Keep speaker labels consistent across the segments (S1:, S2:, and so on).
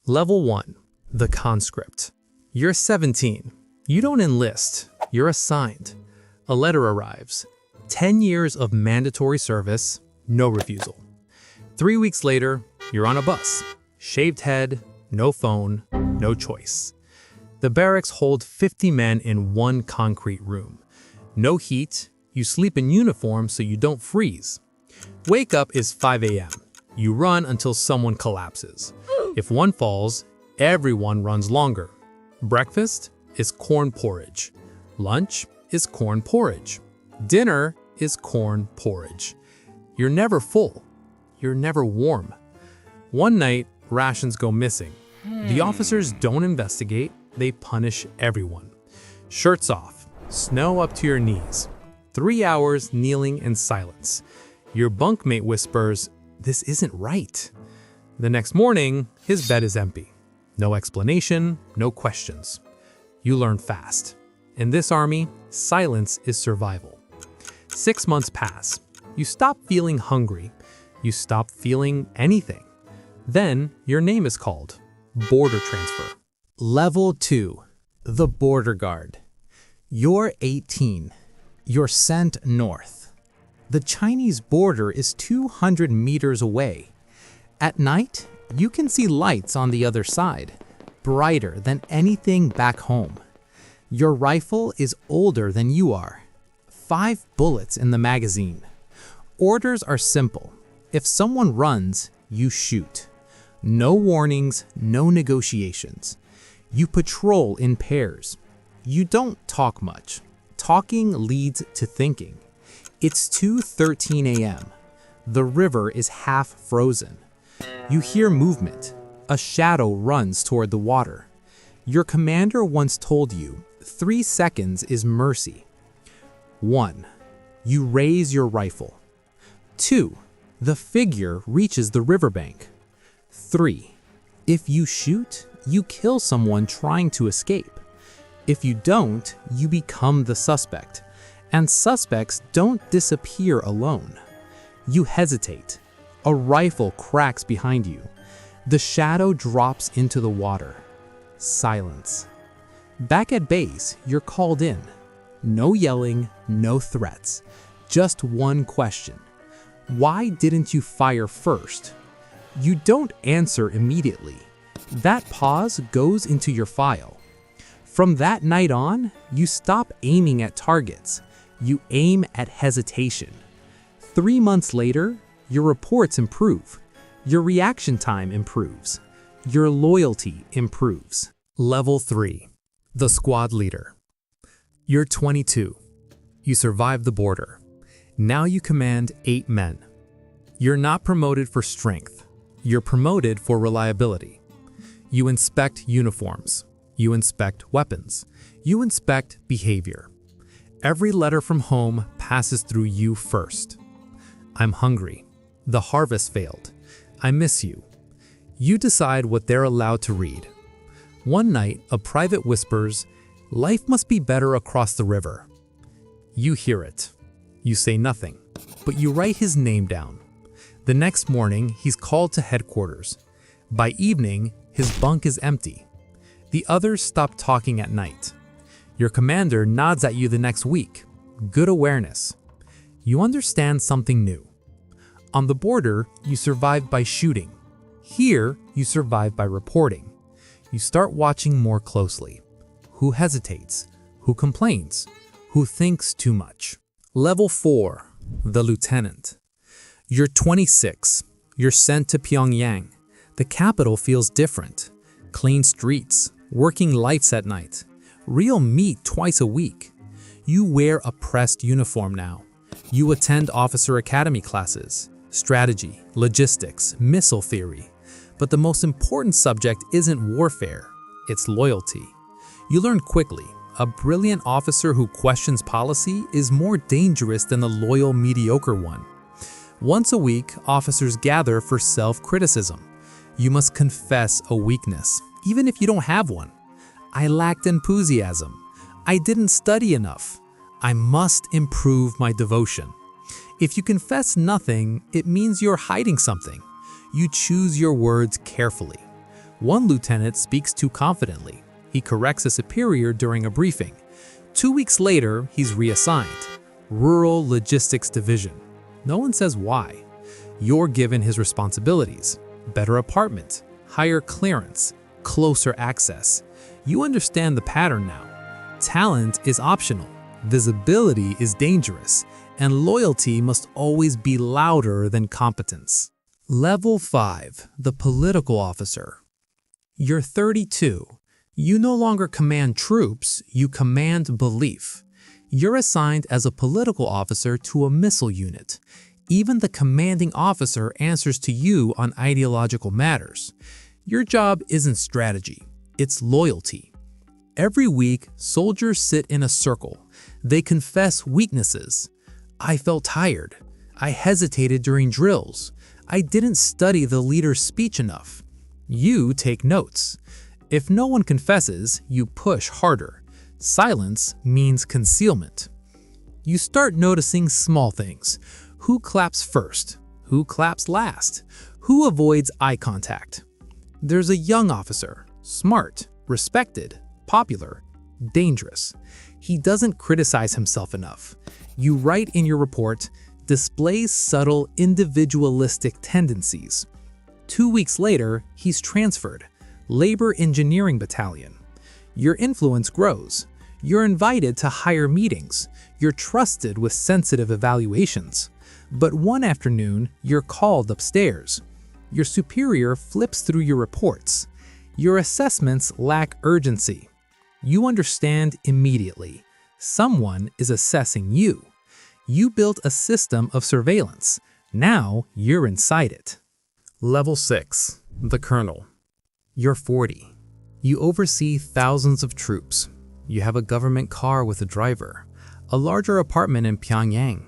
S1: Level 1. The Conscript. You're 17. You don't enlist. You're assigned. A letter arrives. 10 years of mandatory service, no refusal. 3 weeks later, you're on a bus. Shaved head, no phone, no choice. The barracks hold 50 men in one concrete room. No heat, you sleep in uniform so you don't freeze. Wake up is 5 a.m. You run until someone collapses. If one falls, everyone runs longer. Breakfast is corn porridge. Lunch is corn porridge. Dinner is corn porridge. You're never full. You're never warm. One night, rations go missing. The officers don't investigate, they punish everyone. Shirts off, snow up to your knees. 3 hours kneeling in silence. Your bunkmate whispers, "This isn't right." The next morning, his bed is empty. No explanation, no questions. You learn fast. In this army, silence is survival. 6 months pass. You stop feeling hungry. You stop feeling anything. Then your name is called. Border transfer. Level 2. The Border Guard. You're 18. You're sent north. The Chinese border is 200 meters away. At night, you can see lights on the other side, brighter than anything back home. Your rifle is older than you are. 5 bullets in the magazine. Orders are simple. If someone runs, you shoot. No warnings, no negotiations. You patrol in pairs. You don't talk much. Talking leads to thinking. It's 2:13 a.m. The river is half frozen. You hear movement. A shadow runs toward the water. Your commander once told you 3 seconds is mercy. 1. You raise your rifle. 2. The figure reaches the riverbank. 3. If you shoot, you kill someone trying to escape. If you don't, you become the suspect. And suspects don't disappear alone. You hesitate. A rifle cracks behind you. The shadow drops into the water. Silence. Back at base, you're called in. No yelling, no threats. Just one question. Why didn't you fire first? You don't answer immediately. That pause goes into your file. From that night on, you stop aiming at targets. You aim at hesitation. 3 months later, your reports improve. Your reaction time improves. Your loyalty improves. Level 3. The Squad Leader. You're 22. You survived the border. Now you command 8 men. You're not promoted for strength. You're promoted for reliability. You inspect uniforms. You inspect weapons. You inspect behavior. Every letter from home passes through you first. I'm hungry. The harvest failed. I miss you. You decide what they're allowed to read. One night, a private whispers, "Life must be better across the river." You hear it. You say nothing, but you write his name down. The next morning, he's called to headquarters. By evening, his bunk is empty. The others stop talking at night. Your commander nods at you the next week. Good awareness. You understand something new. On the border, you survive by shooting. Here, you survive by reporting. You start watching more closely. Who hesitates? Who complains? Who thinks too much? Level 4. The Lieutenant. You're 26. You're sent to Pyongyang. The capital feels different. Clean streets, working lights at night, real meat twice a week. You wear a pressed uniform now. You attend officer academy classes, strategy, logistics, missile theory. But the most important subject isn't warfare, it's loyalty. You learn quickly, a brilliant officer who questions policy is more dangerous than the loyal, mediocre one. Once a week, officers gather for self-criticism. You must confess a weakness, even if you don't have one. I lacked enthusiasm. I didn't study enough. I must improve my devotion. If you confess nothing, it means you're hiding something. You choose your words carefully. One lieutenant speaks too confidently. He corrects a superior during a briefing. 2 weeks later, he's reassigned. Rural Logistics Division. No one says why. You're given his responsibilities. Better apartment, higher clearance, closer access. You understand the pattern now. Talent is optional. Visibility is dangerous. And loyalty must always be louder than competence. Level 5, the political officer. You're 32. You no longer command troops, you command belief. You're assigned as a political officer to a missile unit. Even the commanding officer answers to you on ideological matters. Your job isn't strategy, it's loyalty. Every week, soldiers sit in a circle. They confess weaknesses. I felt tired. I hesitated during drills. I didn't study the leader's speech enough. You take notes. If no one confesses, you push harder. Silence means concealment. You start noticing small things. Who claps first? Who claps last? Who avoids eye contact? There's a young officer, smart, respected, popular, dangerous. He doesn't criticize himself enough. You write in your report, displays subtle individualistic tendencies. 2 weeks later, he's transferred. Labor Engineering Battalion. Your influence grows. You're invited to higher meetings. You're trusted with sensitive evaluations. But one afternoon, you're called upstairs. Your superior flips through your reports. Your assessments lack urgency. You understand immediately. Someone is assessing you. You built a system of surveillance. Now you're inside it. Level 6, the colonel. You're 40. You oversee thousands of troops. You have a government car with a driver, a larger apartment in Pyongyang,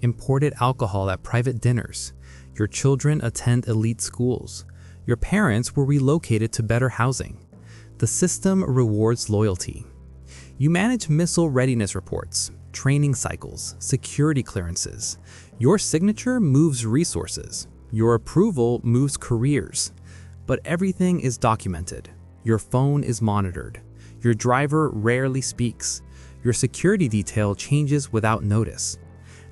S1: imported alcohol at private dinners. Your children attend elite schools. Your parents were relocated to better housing. The system rewards loyalty. You manage missile readiness reports, training cycles, security clearances. Your signature moves resources. Your approval moves careers. But everything is documented. Your phone is monitored. Your driver rarely speaks. Your security detail changes without notice.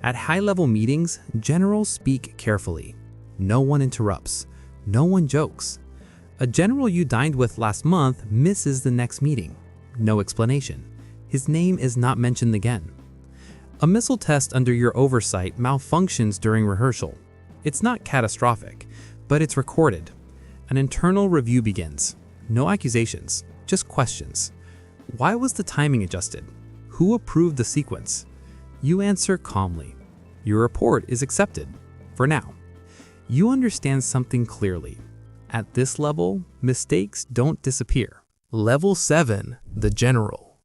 S1: At high-level meetings, generals speak carefully. No one interrupts. No one jokes. A general you dined with last month misses the next meeting. No explanation. His name is not mentioned again. A missile test under your oversight malfunctions during rehearsal. It's not catastrophic, but it's recorded. An internal review begins. No accusations, just questions. Why was the timing adjusted? Who approved the sequence? You answer calmly. Your report is accepted, for now. You understand something clearly. At this level, mistakes don't disappear. Level 7, the general.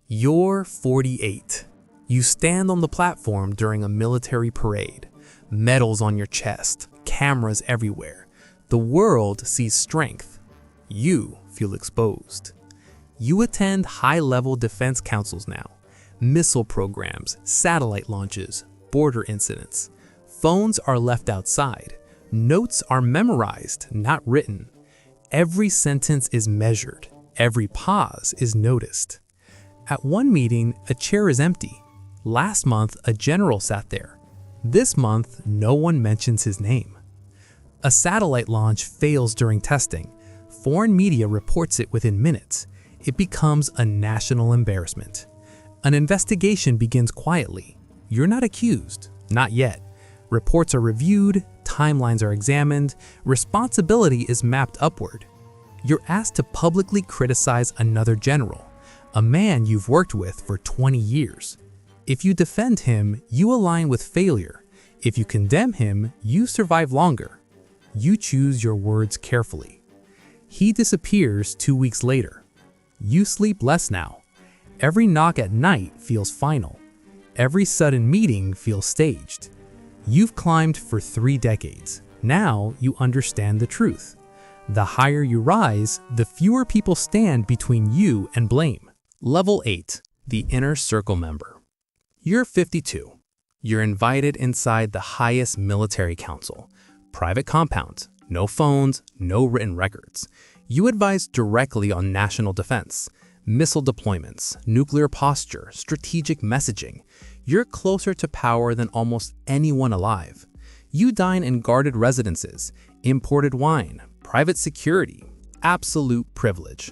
S1: You're 48. You stand on the platform during a military parade. Medals on your chest, cameras everywhere. The world sees strength. You feel exposed. You attend high-level defense councils now. Missile programs, satellite launches, border incidents. Phones are left outside. Notes are memorized, not written. Every sentence is measured. Every pause is noticed. At one meeting, a chair is empty. Last month, a general sat there. This month, no one mentions his name. A satellite launch fails during testing. Foreign media reports it within minutes. It becomes a national embarrassment. An investigation begins quietly. You're not accused, not yet. Reports are reviewed, timelines are examined, responsibility is mapped upward. You're asked to publicly criticize another general, a man you've worked with for 20 years. If you defend him, you align with failure. If you condemn him, you survive longer. You choose your words carefully. He disappears 2 weeks later. You sleep less now. Every knock at night feels final. Every sudden meeting feels staged. You've climbed for 3 decades. Now you understand the truth. The higher you rise, the fewer people stand between you and blame. Level 8, the inner circle member. You're 52. You're invited inside the highest military council. Private compound, no phones, no written records. You advise directly on national defense, missile deployments, nuclear posture, strategic messaging. You're closer to power than almost anyone alive. You dine in guarded residences, imported wine, private security, absolute privilege.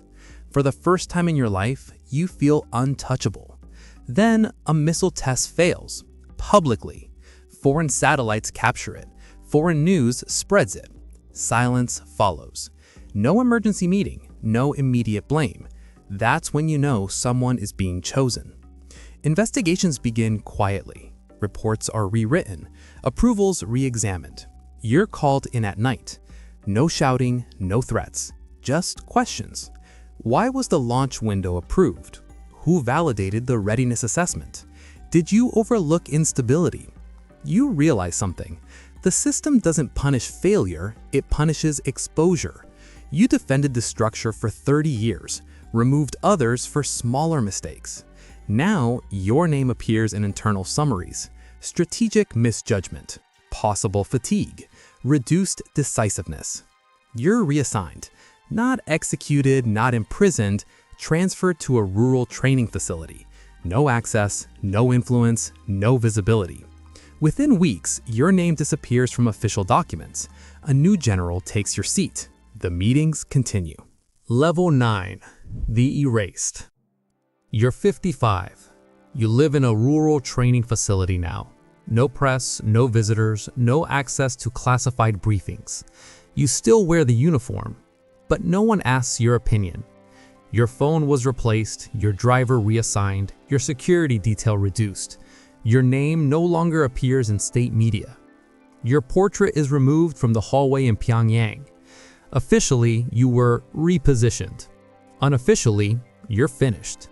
S1: For the first time in your life, you feel untouchable. Then a missile test fails, publicly. Foreign satellites capture it. Foreign news spreads it. Silence follows. No emergency meeting, no immediate blame. That's when you know someone is being chosen. Investigations begin quietly. Reports are rewritten. Approvals re-examined. You're called in at night. No shouting, no threats, just questions. Why was the launch window approved? Who validated the readiness assessment? Did you overlook instability? You realize something. The system doesn't punish failure, it punishes exposure. You defended the structure for 30 years, removed others for smaller mistakes. Now, your name appears in internal summaries. Strategic misjudgment, possible fatigue, reduced decisiveness. You're reassigned, not executed, not imprisoned, transferred to a rural training facility. No access, no influence, no visibility. Within weeks, your name disappears from official documents. A new general takes your seat. The meetings continue. Level 9. The Erased. You're 55. You live in a rural training facility now. No press, no visitors, no access to classified briefings. You still wear the uniform, but no one asks your opinion. Your phone was replaced, your driver reassigned, your security detail reduced. Your name no longer appears in state media. Your portrait is removed from the hallway in Pyongyang. Officially, you were repositioned. Unofficially, you're finished.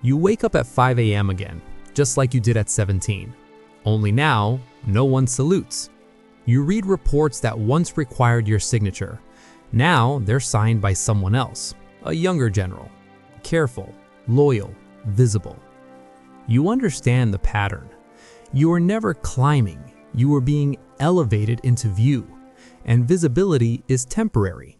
S1: You wake up at 5 a.m. again, just like you did at 17. Only now, no one salutes. You read reports that once required your signature. Now, they're signed by someone else, a younger general. Careful, loyal, visible. You understand the pattern. You were never climbing, you were being elevated into view, and visibility is temporary.